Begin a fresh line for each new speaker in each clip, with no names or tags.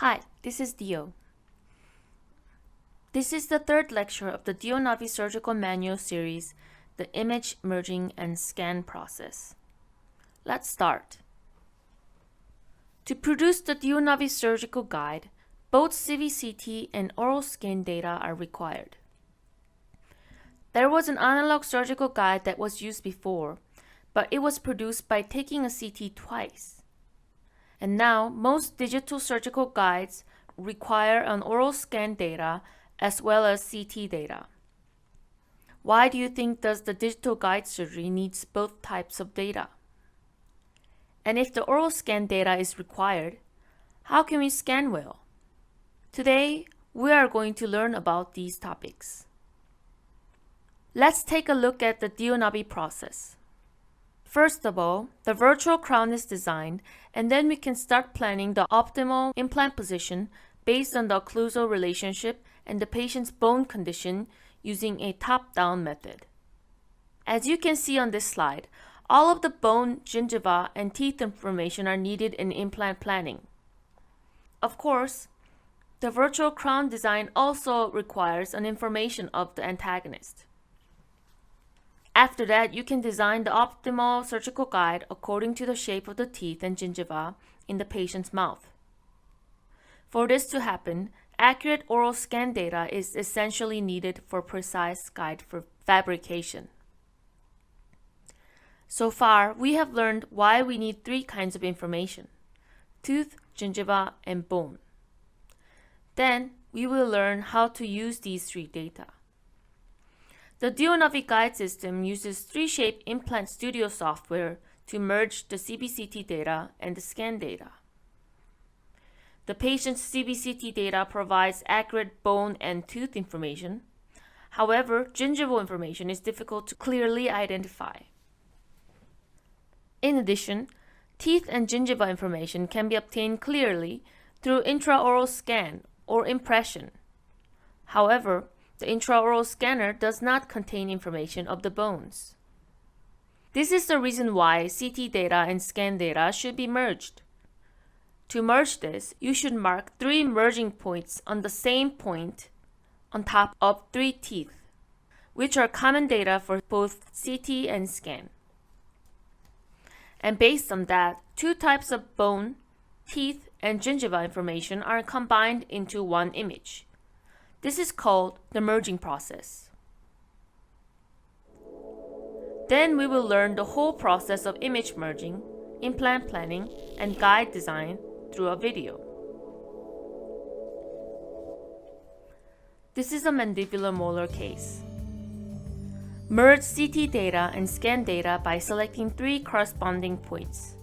Hi, this is Dio. This is the third lecture of the DIOnavi surgical manual series, the image merging and scan process. Let's start. To produce the DIOnavi surgical guide, both CBCT and oral scan data are required. There was an analog surgical guide that was used before, but it was produced by taking a CT twice. And now, most digital surgical guides require an oral scan data as well as CT data. Why do you think does the digital guide surgery needs both types of data? And if the oral scan data is required, how can we scan well? Today, we are going to learn about these topics. Let's take a look at the DIOnavi process. First of all, the virtual crown is designed, and then we can start planning the optimal implant position based on the occlusal relationship and the patient's bone condition using a top-down method. As you can see on this slide, all of the bone, gingiva, and teeth information are needed in implant planning. Of course, the virtual crown design also requires an information of the antagonist. After that, you can design the optimal surgical guide according to the shape of the teeth and gingiva in the patient's mouth. For this to happen, accurate oral scan data is essentially needed for precise guide for fabrication. So far, we have learned why we need three kinds of information: tooth, gingiva, and bone. Then, we will learn how to use these three data. The DIOnavi guide system uses 3Shape Implant Studio software to merge the CBCT data and the scan data. The patient's CBCT data provides accurate bone and tooth information. However, gingival information is difficult to clearly identify. In addition, teeth and gingiva information can be obtained clearly through intraoral scan or impression. However, the intraoral scanner does not contain information of the bones. This is the reason why CT data and scan data should be merged. To merge this, you should mark 3 merging points on the same point on top of 3 teeth, which are common data for both CT and scan. And based on that, 2 types of bone, teeth, and gingiva information are combined into one image. This is called the merging process. Then we will learn the whole process of image merging, implant planning, and guide design through a video. This is a mandibular molar case. Merge CT data and scan data by selecting 3 corresponding points.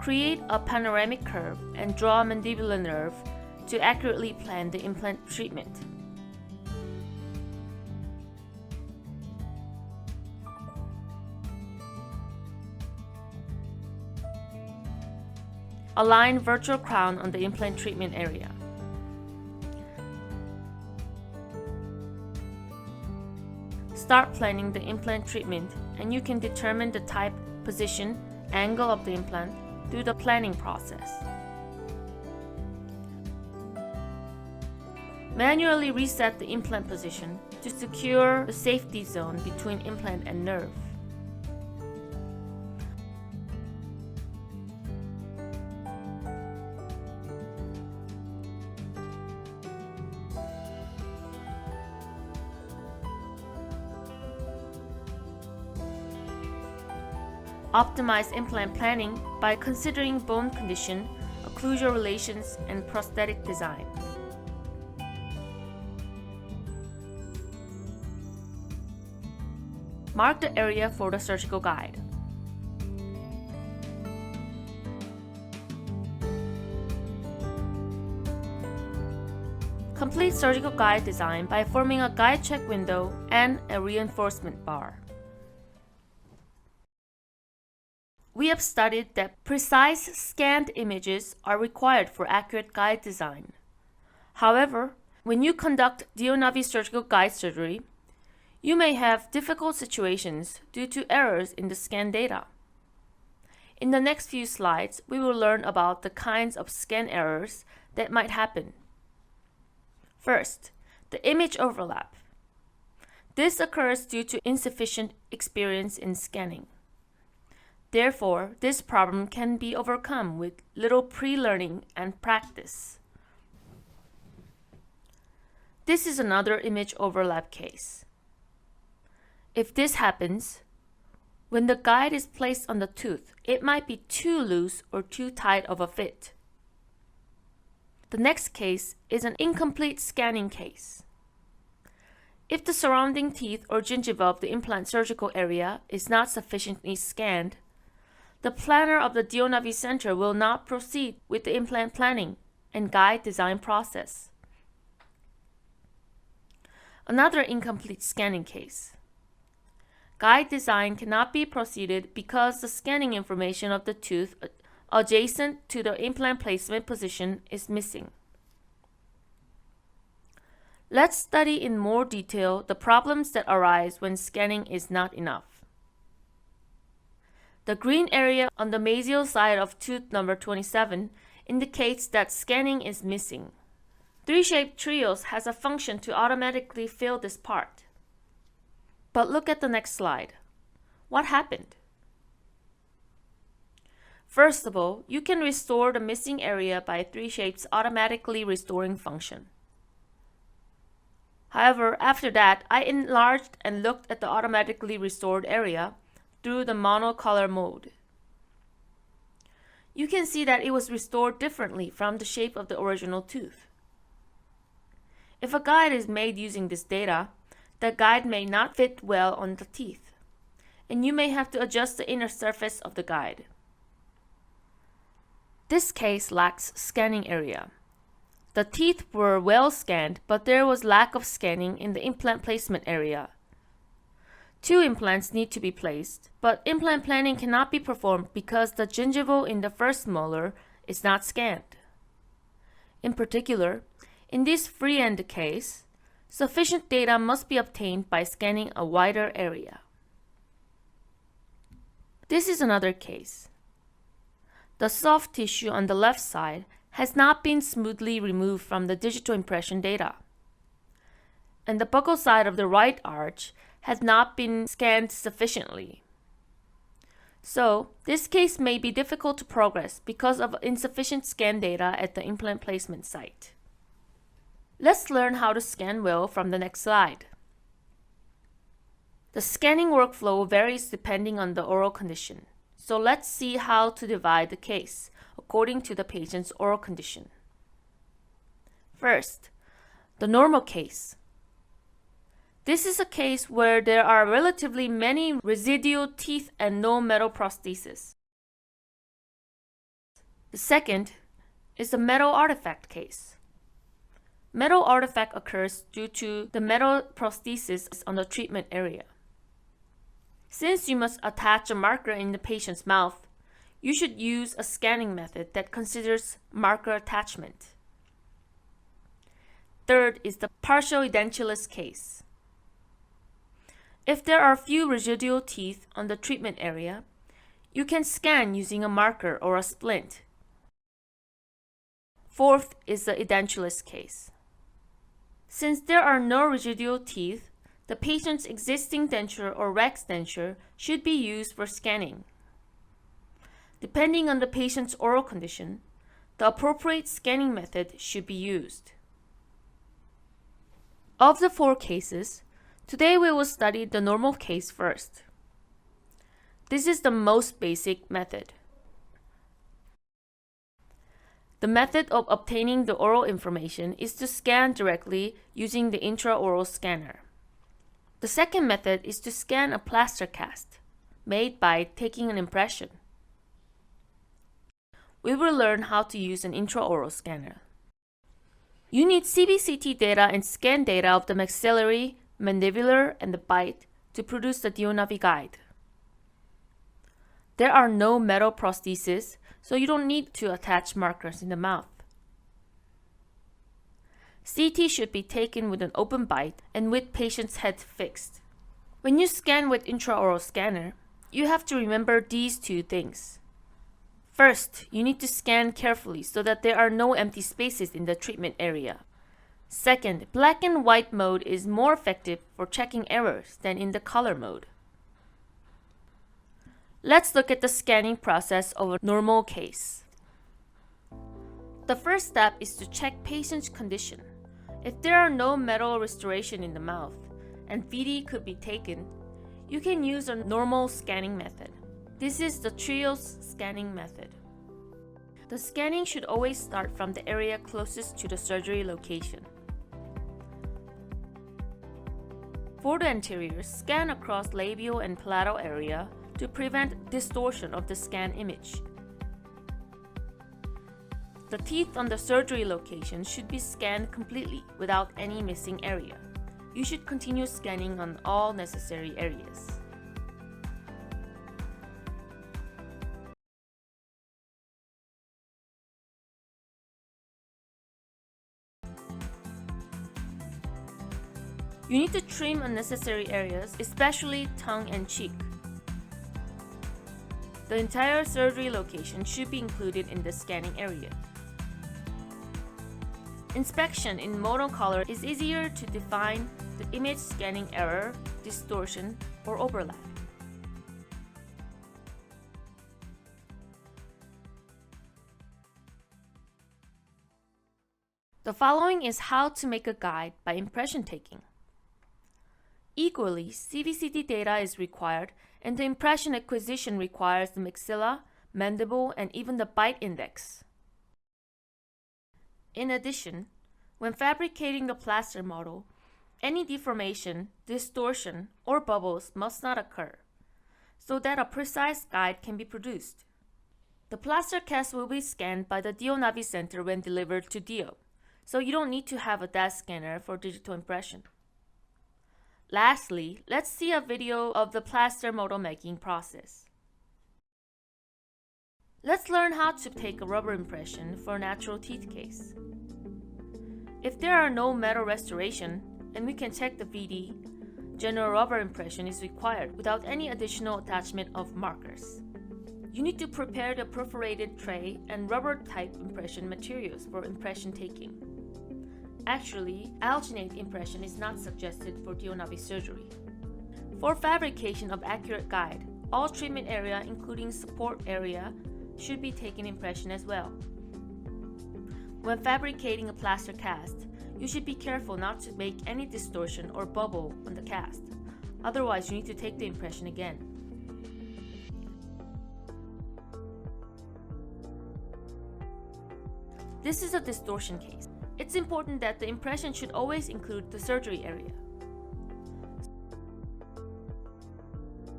Create a panoramic curve and draw a mandibular nerve to accurately plan the implant treatment. Align virtual crown on the implant treatment area. Start planning the implant treatment, and you can determine the type, position, angle of the implant through the planning process. Manually reset the implant position to secure the safety zone between implant and nerve. Optimize implant planning by considering bone condition, occlusal relations, and prosthetic design. Mark the area for the surgical guide. Complete surgical guide design by forming a guide check window and a reinforcement bar. we have studied that precise scanned images are required for accurate guide design. However, when you conduct DIOnavi surgical guide surgery, you may have difficult situations due to errors in the scan data. In the next few slides, we will learn about the kinds of scan errors that might happen. First, the image overlap. This occurs due to insufficient experience in scanning. Therefore, this problem can be overcome with little pre-learning and practice. This is another image overlap case. If this happens, when the guide is placed on the tooth, it might be too loose or too tight of a fit. The next case is an incomplete scanning case. If the surrounding teeth or gingiva of the implant surgical area is not sufficiently scanned, the planner of the DIOnavi center will not proceed with the implant planning and guide design process. Another incomplete scanning case. Guide design cannot be proceeded because the scanning information of the tooth adjacent to the implant placement position is missing. Let's study in more detail the problems that arise when scanning is not enough. The green area on the mesial side of tooth number 27 indicates that scanning is missing. 3-shaped trios has a function to automatically fill this part. But look at the next slide. What happened? First of all, you can restore the missing area by 3-shapes automatically restoring function. However, after that, I enlarged and looked at the automatically restored area through the monocolor mode. You can see that it was restored differently from the shape of the original tooth. If a guide is made using this data, the guide may not fit well on the teeth, and you may have to adjust the inner surface of the guide. This case lacks scanning area. The teeth were well scanned, but there was lack of scanning in the implant placement area. 2 implants need to be placed, but implant planning cannot be performed because the gingival in the first molar is not scanned. In particular, in this free end case, sufficient data must be obtained by scanning a wider area. This is another case. The soft tissue on the left side has not been smoothly removed from the digital impression data, and the buccal side of the right arch has not been scanned sufficiently. So, this case may be difficult to progress because of insufficient scan data at the implant placement site. Let's learn how to scan well from the next slide. The scanning workflow varies depending on the oral condition, so let's see how to divide the case according to the patient's oral condition. First, the normal case. This is a case where there are relatively many residual teeth and no metal prosthesis. The second is the metal artifact case. Metal artifact occurs due to the metal prosthesis on the treatment area. Since you must attach a marker in the patient's mouth, you should use a scanning method that considers marker attachment. Third is the partial edentulous case. If there are few residual teeth on the treatment area, you can scan using a marker or a splint. Fourth is the edentulous case. Since there are no residual teeth, the patient's existing denture or rex denture should be used for scanning. Depending on the patient's oral condition, the appropriate scanning method should be used. Of the 4 cases, today we will study the normal case first. This is the most basic method. The method of obtaining the oral information is to scan directly using the intraoral scanner. The second method is to scan a plaster cast, made by taking an impression. We will learn how to use an intraoral scanner. You need CBCT data and scan data of the maxillary, mandibular, and the bite to produce the DIOnavi guide. There are no metal prostheses, so you don't need to attach markers in the mouth. CT should be taken with an open bite and with patient's head fixed. When you scan with intraoral scanner, you have to remember these two things. First, you need to scan carefully so that there are no empty spaces in the treatment area. Second, black and white mode is more effective for checking errors than in the color mode. Let's look at the scanning process of a normal case. The first step is to check patient's condition. If there are no metal restoration in the mouth and VD could be taken, you can use a normal scanning method. This is the TRIOS scanning method. The scanning should always start from the area closest to the surgery location. For the anterior, scan across labial and palatal area to prevent distortion of the scan image. The teeth on the surgery location should be scanned completely without any missing area. You should continue scanning on all necessary areas. You need to trim unnecessary areas, especially tongue and cheek. The entire surgery location should be included in the scanning area. Inspection in monocolor is easier to define the image scanning error, distortion, or overlap. The following is how to make a guide by impression taking. Equally, CBCT data is required, and the impression acquisition requires the maxilla, mandible, and even the bite index. In addition, when fabricating the plaster model, any deformation, distortion, or bubbles must not occur, so that a precise guide can be produced. The plaster cast will be scanned by the DIOnavi center when delivered to DIO, so you don't need to have a DAS scanner for digital impression. Lastly, let's see a video of the plaster model making process. Let's learn how to take a rubber impression for a natural teeth case. If there are no metal restoration, and we can check the VD, general rubber impression is required without any additional attachment of markers. You need to prepare the perforated tray and rubber type impression materials for impression taking. Actually, alginate impression is not suggested for DIOnavi surgery. For fabrication of accurate guide, all treatment area including support area should be taken impression as well. When fabricating a plaster cast, you should be careful not to make any distortion or bubble on the cast. Otherwise, you need to take the impression again. This is a distortion case. It's important that the impression should always include the surgery area.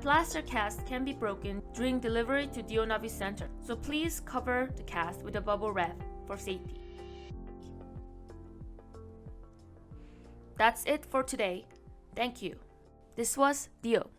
Plaster cast can be broken during delivery to DIOnavi center, so please cover the cast with a bubble wrap for safety. That's it for today. Thank you. This was DIO.